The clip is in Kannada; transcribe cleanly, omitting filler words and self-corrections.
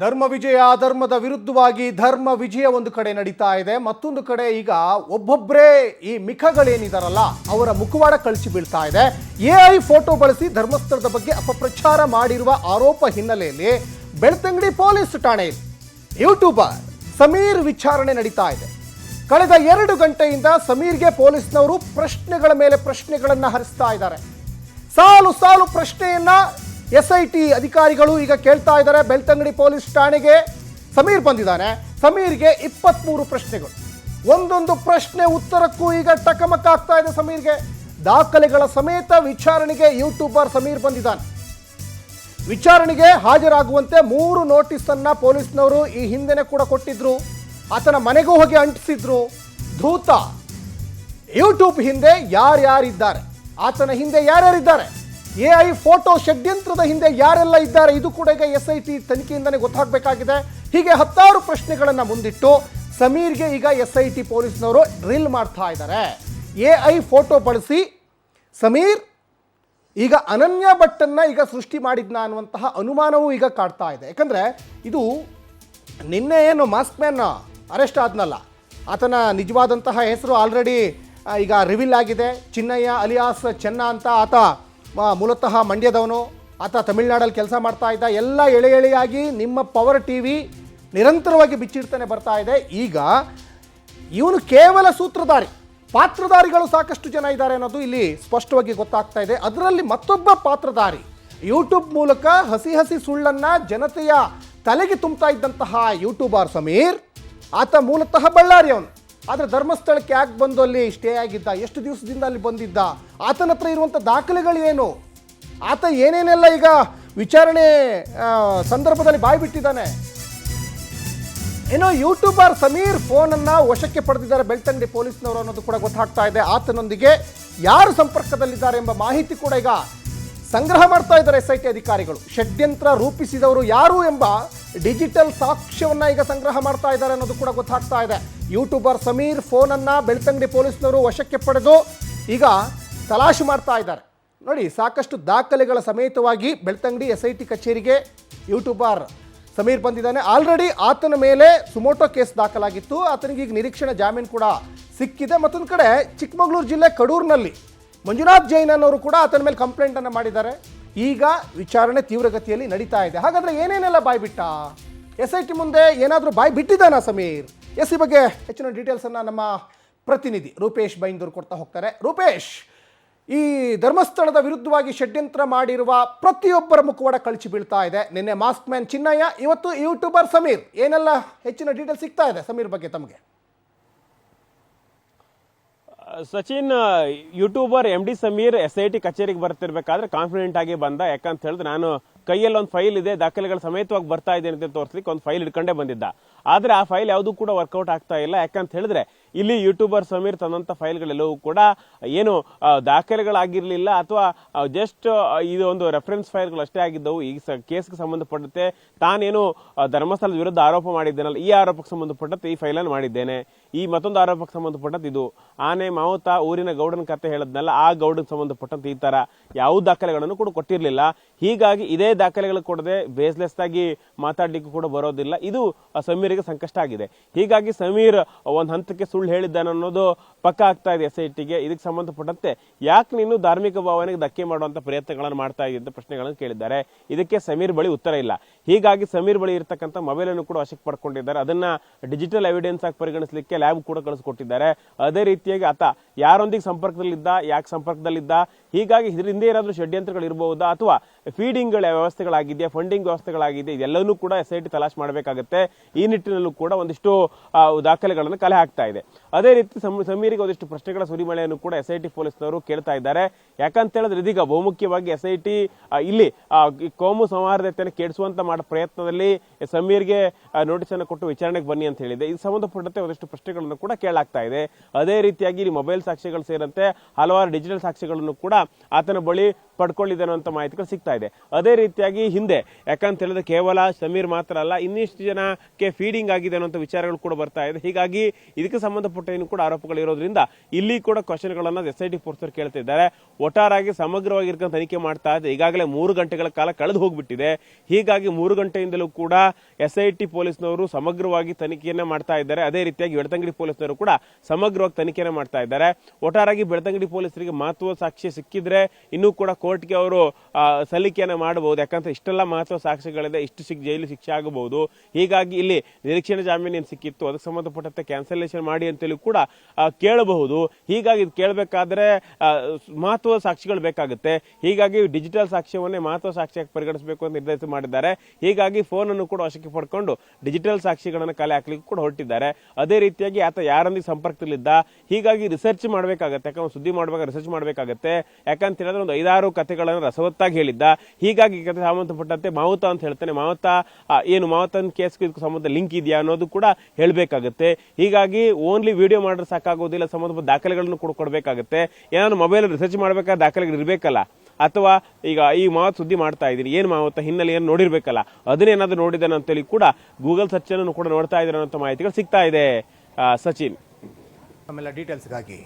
ಧರ್ಮ ವಿಜಯ ಧರ್ಮದ ವಿರುದ್ಧವಾಗಿ ಧರ್ಮ ವಿಜಯ ಒಂದು ಕಡೆ ನಡೀತಾ ಇದೆ. ಮತ್ತೊಂದು ಕಡೆ ಈಗ ಒಬ್ಬೊಬ್ಬರೇ ಈ ಮಿಖಗಳೇನಿದಾರಲ್ಲ ಅವರ ಮುಖವಾಡ ಕಳಚಿ ಬೀಳ್ತಾ ಇದೆ. ಎಐ ಫೋಟೋ ಬಳಸಿ ಧರ್ಮಸ್ಥಳದ ಬಗ್ಗೆ ಅಪಪ್ರಚಾರ ಮಾಡಿರುವ ಆರೋಪ ಹಿನ್ನೆಲೆಯಲ್ಲಿ ಬೆಳ್ತಂಗಡಿ ಪೊಲೀಸ್ ಠಾಣೆಯಲ್ಲಿ ಯೂಟ್ಯೂಬರ್ ಸಮೀರ್ ವಿಚಾರಣೆ ನಡೀತಾ ಇದೆ. ಕಳೆದ 2 ಗಂಟೆಯಿಂದ ಸಮೀರ್ಗೆ ಪೊಲೀಸ್ನವರು ಪ್ರಶ್ನೆಗಳ ಮೇಲೆ ಪ್ರಶ್ನೆಗಳನ್ನು ಹರಿಸ್ತಾ ಇದ್ದಾರೆ. ಸಾಲು ಸಾಲು ಪ್ರಶ್ನೆಯನ್ನ ಎಸ್ಐಟಿ ಅಧಿಕಾರಿಗಳು ಈಗ ಕೇಳ್ತಾ ಇದ್ದಾರೆ. ಬೆಳ್ತಂಗಡಿ ಪೊಲೀಸ್ ಠಾಣೆಗೆ ಸಮೀರ್ ಬಂದಿದ್ದಾನೆ. ಸಮೀರ್ಗೆ 23 ಪ್ರಶ್ನೆಗಳು. ಒಂದೊಂದು ಪ್ರಶ್ನೆ ಉತ್ತರಕ್ಕೂ ಈಗ ಟಕಮಕ ಆಗ್ತಾ ಇದೆ ಸಮೀರ್ಗೆ. ದಾಖಲೆಗಳ ಸಮೇತ ವಿಚಾರಣೆಗೆ ಯೂಟ್ಯೂಬರ್ ಸಮೀರ್ ಬಂದಿದ್ದಾನೆ. ವಿಚಾರಣೆಗೆ ಹಾಜರಾಗುವಂತೆ 3 ನೋಟಿಸ್ ಅನ್ನ ಪೊಲೀಸ್ನವರು ಈ ಹಿಂದೆನೆ ಕೂಡ ಕೊಟ್ಟಿದ್ರು. ಆತನ ಮನೆಗೂ ಹೋಗಿ ಅಂಟಿಸಿದ್ರು. ಧೂತ ಯೂಟ್ಯೂಬ್ ಹಿಂದೆ ಯಾರ್ಯಾರಿದ್ದಾರೆ, ಆತನ ಹಿಂದೆ ಯಾರ್ಯಾರಿದ್ದಾರೆ, ಎಐ ಫೋಟೋ ಷಡ್ಯಂತ್ರದ ಹಿಂದೆ ಯಾರೆಲ್ಲ ಇದ್ದಾರೆ, ಇದು ಕೂಡ ಈಗ ಎಸ್ಐಟಿ ತನಿಖೆಯಿಂದನೇ ಗೊತ್ತಾಗಬೇಕಾಗಿದೆ. ಹೀಗೆ 10 ಪ್ರಶ್ನೆಗಳನ್ನು ಮುಂದಿಟ್ಟು ಸಮೀರ್ಗೆ ಈಗ ಎಸ್ಐಟಿ ಪೊಲೀಸ್ನವರು ಡ್ರಿಲ್ ಮಾಡ್ತಾ ಇದ್ದಾರೆ. ಎಐ ಫೋಟೋ ಬಳಸಿ ಸಮೀರ್ ಈಗ ಅನನ್ಯ ಭಟ್ಟನ್ನ ಈಗ ಸೃಷ್ಟಿ ಮಾಡಿದ್ನ ಅನ್ನುವಂತಹ ಅನುಮಾನವೂ ಈಗ ಕಾಡ್ತಾ ಇದೆ. ಯಾಕಂದರೆ ಇದು ನಿನ್ನೆ ಏನು ಮಾಸ್ಕ್ ಮ್ಯಾನ್ ಅರೆಸ್ಟ್ ಆದ್ನಲ್ಲ, ಆತನ ನಿಜವಾದಂತಹ ಹೆಸರು ಆಲ್ರೆಡಿ ಈಗ ರಿವೀಲ್ ಆಗಿದೆ. ಚಿನ್ನಯ್ಯ ಅಲಿಯಾಸ್ ಚೆನ್ನ ಅಂತ. ಆತ ಮೂಲತಃ ಮಂಡ್ಯದವನು. ಆತ ತಮಿಳ್ನಾಡಲ್ಲಿ ಕೆಲಸ ಮಾಡ್ತಾ ಇದ್ದ. ಎಲ್ಲ ಎಳೆ ಎಳೆಯಾಗಿ ನಿಮ್ಮ ಪವರ್ ಟಿವಿ ನಿರಂತರವಾಗಿ ಬಿಚ್ಚಿಡ್ತಾನೆ ಬರ್ತಾ ಇದೆ. ಈಗ ಇವನು ಕೇವಲ ಸೂತ್ರಧಾರಿ, ಪಾತ್ರಧಾರಿಗಳು ಸಾಕಷ್ಟು ಜನ ಇದ್ದಾರೆ ಅನ್ನೋದು ಇಲ್ಲಿ ಸ್ಪಷ್ಟವಾಗಿ ಗೊತ್ತಾಗ್ತಾ ಇದೆ. ಅದರಲ್ಲಿ ಮತ್ತೊಬ್ಬ ಪಾತ್ರಧಾರಿ ಯೂಟ್ಯೂಬ್ ಮೂಲಕ ಹಸಿ ಹಸಿ ಸುಳ್ಳನ್ನು ಜನತೆಯ ತಲೆಗೆ ತುಂಬ್ತಾ ಇದ್ದಂತಹ ಯೂಟ್ಯೂಬರ್ ಸಮೀರ್. ಆತ ಮೂಲತಃ ಬಳ್ಳಾರಿಯವನು. ಆದರೆ ಧರ್ಮಸ್ಥಳಕ್ಕೆ ಯಾಕೆ ಬಂದು ಅಲ್ಲಿ ಸ್ಟೇ ಆಗಿದ್ದ, ಎಷ್ಟು ದಿವಸದಿಂದ ಅಲ್ಲಿ ಬಂದಿದ್ದ, ಆತನ ಹತ್ರ ಇರುವಂಥ ದಾಖಲೆಗಳು ಏನು, ಆತ ಏನೇನೆಲ್ಲ ಈಗ ವಿಚಾರಣೆ ಸಂದರ್ಭದಲ್ಲಿ ಬಾಯಿ ಬಿಟ್ಟಿದ್ದಾನೆ. ಏನೋ ಯೂಟ್ಯೂಬರ್ ಸಮೀರ್ ಫೋನನ್ನು ವಶಕ್ಕೆ ಪಡೆದಿದ್ದಾರೆ ಬೆಳ್ತಂಗಡಿ ಪೊಲೀಸ್ನವರು ಅನ್ನೋದು ಕೂಡ ಗೊತ್ತಾಗ್ತಾ ಇದೆ. ಆತನೊಂದಿಗೆ ಯಾರು ಸಂಪರ್ಕದಲ್ಲಿದ್ದಾರೆ ಎಂಬ ಮಾಹಿತಿ ಕೂಡ ಈಗ ಸಂಗ್ರಹ ಮಾಡ್ತಾ ಇದ್ದಾರೆ ಎಸ್ಐಟಿ ಅಧಿಕಾರಿಗಳು. ಷಡ್ಯಂತ್ರ ರೂಪಿಸಿದವರು ಯಾರು ಎಂಬ ಡಿಜಿಟಲ್ ಸಾಕ್ಷ್ಯವನ್ನ ಈಗ ಸಂಗ್ರಹ ಮಾಡ್ತಾ ಇದ್ದಾರೆ ಅನ್ನೋದು ಕೂಡ ಗೊತ್ತಾಗ್ತಾ ಇದೆ. ಯೂಟ್ಯೂಬರ್ ಸಮೀರ್ ಫೋನನ್ನು ಬೆಳ್ತಂಗಡಿ ಪೊಲೀಸ್ನವರು ವಶಕ್ಕೆ ಪಡೆದು ಈಗ ತಲಾಶು ಮಾಡ್ತಾ ಇದ್ದಾರೆ. ನೋಡಿ, ಸಾಕಷ್ಟು ದಾಖಲೆಗಳ ಸಮೇತವಾಗಿ ಬೆಳ್ತಂಗಡಿ ಎಸ್ಐಟಿ ಕಚೇರಿಗೆ ಯೂಟ್ಯೂಬರ್ ಸಮೀರ್ ಬಂದಿದ್ದಾನೆ. ಆಲ್ರೆಡಿ ಆತನ ಮೇಲೆ ಸುಮೋಟೋ ಕೇಸ್ ದಾಖಲಾಗಿತ್ತು. ಆತನಿಗೆ ಈಗ ನಿರೀಕ್ಷಣಾ ಜಾಮೀನು ಕೂಡ ಸಿಕ್ಕಿದೆ. ಮತ್ತೊಂದು ಕಡೆ ಚಿಕ್ಕಮಗಳೂರು ಜಿಲ್ಲೆ ಕಡೂರಿನಲ್ಲಿ ಮಂಜುನಾಥ್ ಜೈನ್ ಅನ್ನೋರು ಕೂಡ ಆತನ ಮೇಲೆ ಕಂಪ್ಲೇಂಟನ್ನು ಮಾಡಿದ್ದಾರೆ. ಈಗ ವಿಚಾರಣೆ ತೀವ್ರಗತಿಯಲ್ಲಿ ನಡೀತಾ ಇದೆ. ಹಾಗಾದರೆ ಏನೇನೆಲ್ಲ ಬಾಯ್ ಬಿಟ್ಟ, ಎಸ್ಐಟಿ ಮುಂದೆ ಏನಾದರೂ ಬಾಯ್ ಬಿಟ್ಟಿದ್ದಾನಾ ಸಮೀರ್? ಈ ಬಗ್ಗೆ ಹೆಚ್ಚಿನ ಡೀಟೇಲ್ಸನ್ನು ನಮ್ಮ ಪ್ರತಿನಿಧಿ ರೂಪೇಶ್ ಬೈಂದೂರು ಕೊಡ್ತಾ ಹೋಗ್ತಾರೆ. ರೂಪೇಶ್, ಈ ಧರ್ಮಸ್ಥಳದ ವಿರುದ್ಧವಾಗಿ ಷಡ್ಯಂತ್ರ ಮಾಡಿರುವ ಪ್ರತಿಯೊಬ್ಬರ ಮುಖವಾಡ ಕಳಚಿ ಬೀಳ್ತಾ ಇದೆ. ನಿನ್ನೆ ಮಾಸ್ಕ್ ಮ್ಯಾನ್ ಚಿನ್ನಯ್ಯ, ಇವತ್ತು ಯೂಟ್ಯೂಬರ್ ಸಮೀರ್. ಏನೆಲ್ಲ ಹೆಚ್ಚಿನ ಡೀಟೇಲ್ಸ್ ಸಿಗ್ತಾ ಇದೆ ಸಮೀರ್ ಬಗ್ಗೆ ತಮಗೆ? Sachin, YouTuber MD Sameer SIT ಕಚೇರಿಗೆ ಬರ್ತಿರ್ಬೇಕಾದ್ರೆ ಕಾನ್ಫಿಡೆಂಟ್ ಆಗಿ ಬಂದ. ಯಾಕಂತ ಹೇಳಿದ್ರೆ ನಾನು ಕೈಯಲ್ಲಿ ಒಂದು ಫೈಲ್ ಇದೆ, ದಾಖಲೆಗಳ ಸಮೇತವಾಗಿ ಬರ್ತಾ ಇದ್ದೇನೆ ಅಂತ ತೋರಿಸ್ಲಿಕ್ಕೆ ಒಂದು ಫೈಲ್ ಇಟ್ಕೊಂಡೇ ಬಂದಿದ್ದ. ಆದ್ರೆ ಆ ಫೈಲ್ ಯಾವುದು ಕೂಡ ವರ್ಕೌಟ್ ಆಗ್ತಾ ಇಲ್ಲ. ಯಾಕಂತ ಹೇಳಿದ್ರೆ ಇಲ್ಲಿ ಯೂಟ್ಯೂಬರ್ ಸಮೀರ್ ತಂದಂತ ಫೈಲ್ಗಳೆಲ್ಲವೂ ಕೂಡ ಏನು ದಾಖಲೆಗಳಾಗಿರ್ಲಿಲ್ಲ ಅಥವಾ ಜಸ್ಟ್ ಇದು ಒಂದು ರೆಫರೆನ್ಸ್ ಫೈಲ್ಗಳು ಅಷ್ಟೇ ಆಗಿದ್ದವು. ಈ ಕೇಸ್ಗೆ ಸಂಬಂಧಪಟ್ಟಂತೆ ತಾನೇನು ಧರ್ಮಸ್ಥಳದ ವಿರುದ್ಧ ಆರೋಪ ಮಾಡಿದ್ದೇನಲ್ಲ, ಈ ಆರೋಪಕ್ಕೆ ಸಂಬಂಧಪಟ್ಟಂತೆ ಈ ಫೈಲನ್ನು ಮಾಡಿದ್ದೇನೆ. ಈ ಮತ್ತೊಂದು ಆರೋಪಕ್ಕೆ ಸಂಬಂಧಪಟ್ಟಂತೆ ಇದು ಆನೆ ಮಾವುತ ಊರಿನ ಗೌಡನ ಕತೆ ಹೇಳದ್ನಲ್ಲ, ಆ ಗೌಡನ್ ಸಂಬಂಧಪಟ್ಟಂತೆ ಈ ತರ ಯಾವ ದಾಖಲೆಗಳನ್ನು ಕೂಡ ಕೊಟ್ಟಿರ್ಲಿಲ್ಲ. ಹೀಗಾಗಿ ಇದೇ ದಾಖಲೆಗಳು ಕೊಡದೆ ಬೇಸ್ಲೆಸ್ ಆಗಿ ಮಾತಾಡ್ಲಿಕ್ಕೂ ಕೂಡ ಬರೋದಿಲ್ಲ. ಇದು ಸಮೀರ್ಗೆ ಸಂಕಷ್ಟ ಆಗಿದೆ. ಹೀಗಾಗಿ ಸಮೀರ್ ಒಂದ್ ಹಂತಕ್ಕೆ ಸುಳ್ಳು ಹೇಳಿದ್ದಾನೆ ಅನ್ನೋದು ಪಕ್ಕ ಆಗ್ತಾ ಇದೆ SITಗೆ. ಇದಕ್ಕೆ ಸಂಬಂಧಪಟ್ಟಂತೆ ಯಾಕೆ ನೀನು ಧಾರ್ಮಿಕ ಭಾವನೆಗೆ ಧಕ್ಕೆ ಮಾಡುವಂತ ಪ್ರಯತ್ನಗಳನ್ನು ಮಾಡ್ತಾ ಇದ್ದ ಪ್ರಶ್ನೆಗಳನ್ನು ಕೇಳಿದ್ದಾರೆ. ಇದಕ್ಕೆ ಸಮೀರ್ ಬಳಿ ಉತ್ತರ ಇಲ್ಲ. ಹೀಗಾಗಿ ಸಮೀರ್ ಬಳಿ ಇರತಕ್ಕಂಥ ಮೊಬೈಲ್ ಅನ್ನು ಕೂಡ ವಶಕ್ಕೆ ಪಡ್ಕೊಂಡಿದ್ದಾರೆ. ಅದನ್ನ ಡಿಜಿಟಲ್ ಎವಿಡೆನ್ಸ್ ಆಗಿ ಪರಿಗಣಿಸಲಿಕ್ಕೆ ಲ್ಯಾಬ್ ಕೂಡ ಕಳಿಸ್ಕೊಟ್ಟಿದ್ದಾರೆ. ಅದೇ ರೀತಿಯಾಗಿ ಆತ ಯಾರೊಂದಿಗೆ ಸಂಪರ್ಕದಲ್ಲಿದ್ದ, ಯಾಕೆ ಸಂಪರ್ಕದಲ್ಲಿದ್ದ, ಹೀಗಾಗಿ ಇದ್ರ ಹಿಂದೆ ಏನಾದ್ರೂ ಷಡ್ಯಂತ್ರಗಳು ಇರಬಹುದಾ ಅಥವಾ ಫೀಡಿಂಗ್ ವ್ಯವಸ್ಥೆಗಳಾಗಿದೆಯಾ, ಫಂಡಿಂಗ್ ವ್ಯವಸ್ಥೆಗಳಾಗಿದೆ, ಇದೆಲ್ಲವನ್ನೂ ಕೂಡ SIT ತಲಾಶ್ ಮಾಡಬೇಕಾಗುತ್ತೆ. ಈ ನಿಟ್ಟಿನಲ್ಲೂ ಕೂಡ ಒಂದಿಷ್ಟು ದಾಖಲೆಗಳನ್ನು ಕಲೆ ಹಾಕ್ತಾ ಇದೆ. ಅದೇ ರೀತಿ ಸಮೀರಿಗೆ ಒಂದಿಷ್ಟು ಪ್ರಶ್ನೆಗಳ ಸುರಿಮಳೆಯನ್ನು ಕೂಡ SIT ಪೊಲೀಸ್ನವರು ಕೇಳ್ತಾ ಇದ್ದಾರೆ. ಯಾಕಂತ ಹೇಳಿದ್ರೆ ಇದೀಗ ಬಹುಮುಖ್ಯವಾಗಿ SIT ಇಲ್ಲಿ ಕೋಮು ಸೌಹಾರ್ದತೆಯನ್ನು ಕೆಡಿಸುವಂತ ಮಾಡೋ ಪ್ರಯತ್ನದಲ್ಲಿ ಸಮೀರ್ಗೆ ನೋಟಿಸ್ ಅನ್ನು ಕೊಟ್ಟು ವಿಚಾರಣೆಗೆ ಬನ್ನಿ ಅಂತ ಹೇಳಿದೆ. ಇದು ಸಂಬಂಧಪಟ್ಟಂತೆ ಒಂದಿಷ್ಟು ಪ್ರಶ್ನೆಗಳನ್ನು ಕೂಡ ಕೇಳಲಾಗ್ತಾ ಇದೆ. ಅದೇ ರೀತಿಯಾಗಿ ಇಲ್ಲಿ ಮೊಬೈಲ್ ಸಾಕ್ಷ್ಯಗಳು ಸೇರಿದಂತೆ ಹಲವಾರು ಡಿಜಿಟಲ್ ಸಾಕ್ಷ್ಯಗಳನ್ನು ಕೂಡ ಆತನ ಬಳಿ ಪಡ್ಕೊಳ್ಳಿದೆ ಅನ್ನೋ ಮಾಹಿತಿಗಳು ಸಿಗ್ತಾ ಇದೆ. ಅದೇ ರೀತಿಯಾಗಿ ಹಿಂದೆ ಯಾಕಂತ ಹೇಳಿದ್ರೆ ಕೇವಲ ಸಮೀರ್ ಮಾತ್ರ ಅಲ್ಲ, ಇನ್ನಿಷ್ಟು ಜನಕ್ಕೆ ಫೀಡಿಂಗ್ ಆಗಿದೆ ಅನ್ನೋ ವಿಚಾರಗಳು ಕೂಡ ಬರ್ತಾ ಇದೆ. ಹೀಗಾಗಿ ಇದಕ್ಕೆ ಸಂಬಂಧಪಟ್ಟ ಏನು ಕೂಡ ಆರೋಪಗಳು ಇರೋದ್ರಿಂದ ಇಲ್ಲಿ ಕೂಡ ಕ್ವಶನ್ಗಳನ್ನ SIT ಪೊಲೀಸರು ಕೇಳ್ತಿದ್ದಾರೆ. ಒಟ್ಟಾರಾಗಿ ಸಮಗ್ರವಾಗಿರ್ಕೊಂಡು ತನಿಖೆ ಮಾಡ್ತಾ ಇದೆ. ಈಗಾಗಲೇ 3 ಗಂಟೆಗಳ ಕಾಲ ಕಳೆದು ಹೋಗ್ಬಿಟ್ಟಿದೆ. ಹೀಗಾಗಿ 3 ಗಂಟೆಯಿಂದಲೂ ಕೂಡ SIT ಪೊಲೀಸ್ನವರು ಸಮಗ್ರವಾಗಿ ತನಿಖೆಯನ್ನ ಮಾಡ್ತಾ ಇದ್ದಾರೆ. ಅದೇ ರೀತಿಯಾಗಿ ಬೆಳ್ತಂಗಡಿ ಪೊಲೀಸ್ನವರು ಕೂಡ ಸಮಗ್ರವಾಗಿ ತನಿಖೆಯನ್ನ ಮಾಡ್ತಾ ಇದ್ದಾರೆ. ಒಟ್ಟಾರಾಗಿ ಬೆಳ್ತಂಗಡಿ ಪೊಲೀಸರಿಗೆ ಮಹತ್ವದ ಸಾಕ್ಷಿ ಸಿಕ್ಕಿದ್ರೆ ಇನ್ನೂ ಕೂಡ ಕೋರ್ಟ್ಗೆ ಅವರು ಸಲ್ಲಿಕೆಯನ್ನ ಮಾಡಬಹುದು. ಯಾಕಂದ್ರೆ ಇಷ್ಟೆಲ್ಲ ಮಹತ್ವ ಸಾಕ್ಷಿಗಳಿದೆ, ಇಷ್ಟು ಜೈಲು ಶಿಕ್ಷೆ ಆಗಬಹುದು. ಹೀಗಾಗಿ ಇಲ್ಲಿ ನಿರೀಕ್ಷಣೆ ಜಾಮೀನು ಏನ್ ಸಿಕ್ಕಿತ್ತು ಅದಕ್ಕೆ ಸಂಬಂಧಪಟ್ಟಂತೆ ಕ್ಯಾನ್ಸಲೇಷನ್ ಮಾಡಿ ಅಂತೇಳಿ ಕೂಡ ಕೇಳಬಹುದು. ಹೀಗಾಗಿ ಇದು ಕೇಳಬೇಕಾದ್ರೆ ಮಹತ್ವದ ಸಾಕ್ಷಿಗಳು ಬೇಕಾಗುತ್ತೆ. ಹೀಗಾಗಿ ಡಿಜಿಟಲ್ ಸಾಕ್ಷ್ಯವನ್ನೇ ಮಹತ್ವ ಸಾಕ್ಷಿಯಾಗಿ ಪರಿಗಣಿಸಬೇಕು ಅಂತ ನಿರ್ಧರಿಸಿ ಮಾಡಿದ್ದಾರೆ. ಹೀಗಾಗಿ ಫೋನ್ ಅನ್ನು ಕೂಡ ವಶಕ್ಕೆ ಪಡ್ಕೊಂಡು ಡಿಜಿಟಲ್ ಸಾಕ್ಷಿಗಳನ್ನು ಕಲೆ ಹಾಕ್ಲಿಕ್ಕೆ ಕೂಡ ಹೊರಟಿದ್ದಾರೆ. ಅದೇ ರೀತಿಯಾಗಿ ಆತ ಯಾರೊಂದಿಗೆ ಸಂಪರ್ಕದಲ್ಲಿದ್ದ, ಹೀಗಾಗಿ ರಿಸರ್ಚ್ ಮಾಡಬೇಕಾಗತ್ತೆ. ಯಾಕಂದ್ರೆ ಸುದ್ದಿ ಮಾಡುವಾಗ ರಿಸರ್ಚ್ ಮಾಡಬೇಕಾಗತ್ತೆ. ಯಾಕಂತ ಹೇಳಿದ್ರೆ ಒಂದು 5-6 ಕಥೆಗಳನ್ನು ರಸವತ್ತಾಗಿ ಹೇಳಿದ್ದ. ಹೀಗಾಗಿ ಕಥೆ ಸಂಬಂಧಪಟ್ಟಂತೆ ಮಾವುತ ಅಂತ ಹೇಳ್ತಾನೆ. ಮಾವುತನ್ ಕೇಸ್ಗೆ ಇದಕ್ಕೆ ಸಂಬಂಧ ಲಿಂಕ್ ಇದೆಯಾ ಅನ್ನೋದು ಕೂಡ ಹೇಳಬೇಕಾಗುತ್ತೆ. ಹೀಗಾಗಿ ಓನ್ಲಿ ವಿಡಿಯೋ ಮಾಡಿದ್ರೆ ಸಾಕಾಗೋದಿಲ್ಲ, ಸಂಬಂಧಪಟ್ಟ ದಾಖಲೆಗಳನ್ನು ಕೂಡ ಕೊಡಬೇಕಾಗುತ್ತೆ. ಏನಾದ್ರು ಮೊಬೈಲ್ ರಿಸರ್ಚ್ ಮಾಡಬೇಕಾದ್ರೆ ದಾಖಲೆಗಳು ಇರಬೇಕಲ್ಲ. ಅಥವಾ ಈಗ ಈ ಮಾವತ್ ಸುದ್ದಿ ಮಾಡ್ತಾ ಇದ್ದೀನಿ, ಏನ್ ಮಾವತ್ತ ಹಿನ್ನೆಲೆ ಏನು ನೋಡಿರ್ಬೇಕಲ್ಲ, ಅದನ್ನೇನಾದ್ರೂ ನೋಡಿದ್ದಾನೆ ಅಂತೇಳಿ ಕೂಡ ಗೂಗಲ್ ಸರ್ಚ್ ಅನ್ನು ಕೂಡ ನೋಡ್ತಾ ಇದ್ದಾರೆ ಅನ್ನೋ ಮಾಹಿತಿಗಳು ಸಿಗ್ತಾ ಇದೆ. ಸಚಿನ್, ಆಮೇಲೆ ಡೀಟೇಲ್ಸ್ಗಾಗಿ